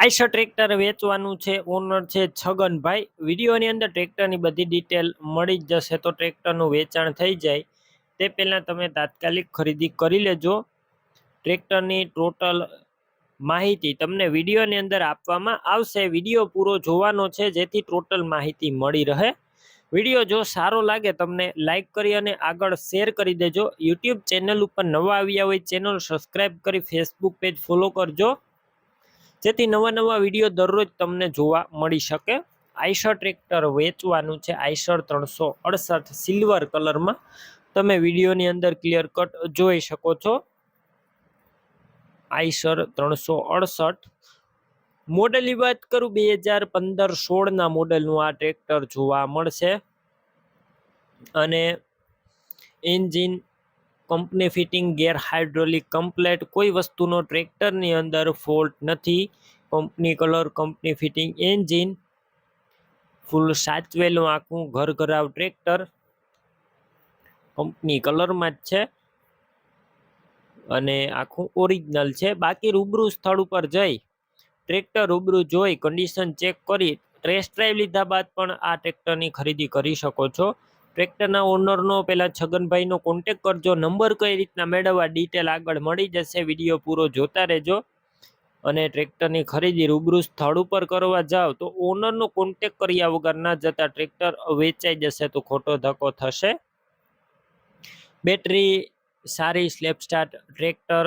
Eicher tractor વેચવાનું છે, honour છે છગનભાઈ. વિડીયોની અંદર ટ્રેક્ટરની બધી ડિટેલ મળી જ જશે. તો ટ્રેક્ટરનું વેચાણ થઈ જાય તે પહેલાં તમે તાત્કાલિક ખરીદી કરી લેજો. ટ્રેક્ટરની ટોટલ માહિતી તમને વિડીયોની અંદર આપવામાં આવશે. વિડીયો પૂરો જોવાનો છે જેથી ટોટલ માહિતી મળી રહે. વિડીયો જો સારો લાગે તમને લાઈક કરી અને આગળ શેર કરી દેજો. યુટ્યુબ ચેનલ ઉપર નવા આવ્યા હોય ચેનલ સબસ્ક્રાઈબ કરી ફેસબુક પેજ ફોલો કરજો, જેથી નવા વિડીયો દરરોજ તમને જોવા મળી શકે. આઈશર ટ્રેક્ટર વેચવાનું છે. આઈશર 368 સિલ્વર કલરમાં તમે વિડીયોની અંદર ક્લિયર કટ જોઈ શકો છો. આઈશર 368 મોડલની વાત કરું 2015-16 મોડલનું આ ટ્રેક્ટર જોવા મળશે. અને engine company fitting, gear hydraulic complete, કોઈ વસ્તુનો ટ્રેક્ટરની અંદર ફોલ્ટ નથી. Company colour, company fitting engine, full સાચવેલું આખું ઘરઘરાવ ટ્રેક્ટર કંપની કલરમાં જ છે અને આખું ઓરિજિનલ છે. બાકી રૂબરૂ સ્થળ ઉપર જઈ ટ્રેક્ટર રૂબરૂ જોઈ કન્ડિશન ચેક કરી ટેસ્ટ ડ્રાઈવ લીધા બાદ પણ આ ટ્રેક્ટરની ખરીદી કરી શકો છો. ટ્રેક્ટરના ઓનરનો પહેલાં છગનભાઈનો કોન્ટેક કરજો. નંબર કઈ રીતના મેળવવા ડિટેલ આગળ મળી જશે. વિડીયો પૂરો જોતા રહેજો. અને ટ્રેક્ટરની ખરીદી રૂબરૂ સ્થળ ઉપર કરવા જાઓ તો ઓનરનો કોન્ટેક કર્યા વગર ના જતા ટ્રેક્ટર વેચાઈ જશે તો ખોટો ધક્કો થશે. બેટરી સારી, slap start tractor,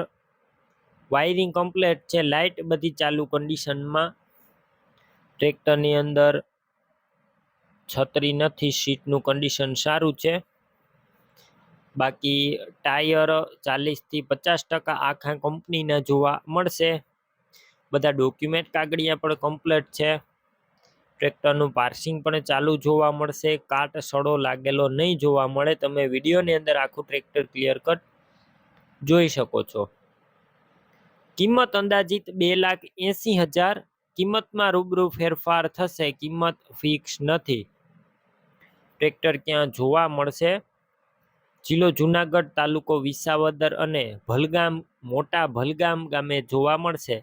wiring complete છે, લાઇટ બધી ચાલુ કન્ડિશનમાં. ટ્રેક્ટરની અંદર છત્રી નથી, સીટનું કન્ડિશન સારું છે. બાકી ટાયર 40 થી 50% આખા કંપનીના જોવા મળશે. બધા ડોક્યુમેન્ટ કાગળિયા પણ કમ્પ્લેટ છે. ટ્રેક્ટરનું પાર્સિંગ પણ ચાલુ જોવા મળશે. કાટ સડો લાગેલો નહીં જોવા મળે. તમે વિડીયોની અંદર આખું ટ્રેક્ટર ક્લિયર કટ જોઈ શકો છો. કિંમત અંદાજિત 2,80,000. કિંમતમાં રૂબરૂ ફેરફાર થશે, કિંમત ફિક્સ નથી. ટ્રેક્ટર ક્યાં જોવા મળશે? જિલ્લો જુનાગઢ, તાલુકો વિસાવદર અને ભલગામ, મોટા ભલગામ ગામે જોવા મળશે.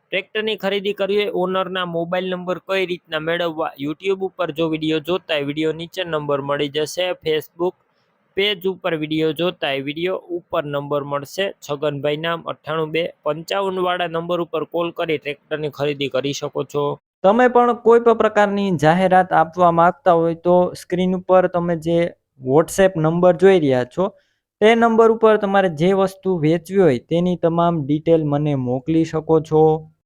ટ્રેક્ટરની ખરીદી કરવી હોય ઓનરના મોબાઈલ નંબર કઈ રીતના મેળવવા? યુટ્યુબ ઉપર જો વિડીયો જોતા હોય વિડીયો નીચે નંબર મળી જશે. ફેસબુક પેજ ઉપર વિડીયો જોતા હોય વિડીયો ઉપર નંબર મળશે. છગનભાઈ નામ 98-255 વાળા નંબર ઉપર કોલ કરી ટ્રેક્ટરની ખરીદી કરી શકો છો. તમે પણ કોઈ પણ પ્રકારની જાહેરાત આપવા માંગતા હોય તો સ્ક્રીન ઉપર તમે જે વોટ્સએપ નંબર જોઈ રહ્યા છો તે નંબર ઉપર તમારે જે વસ્તુ વેચવી હોય તેની તમામ ડિટેલ મને મોકલી શકો છો.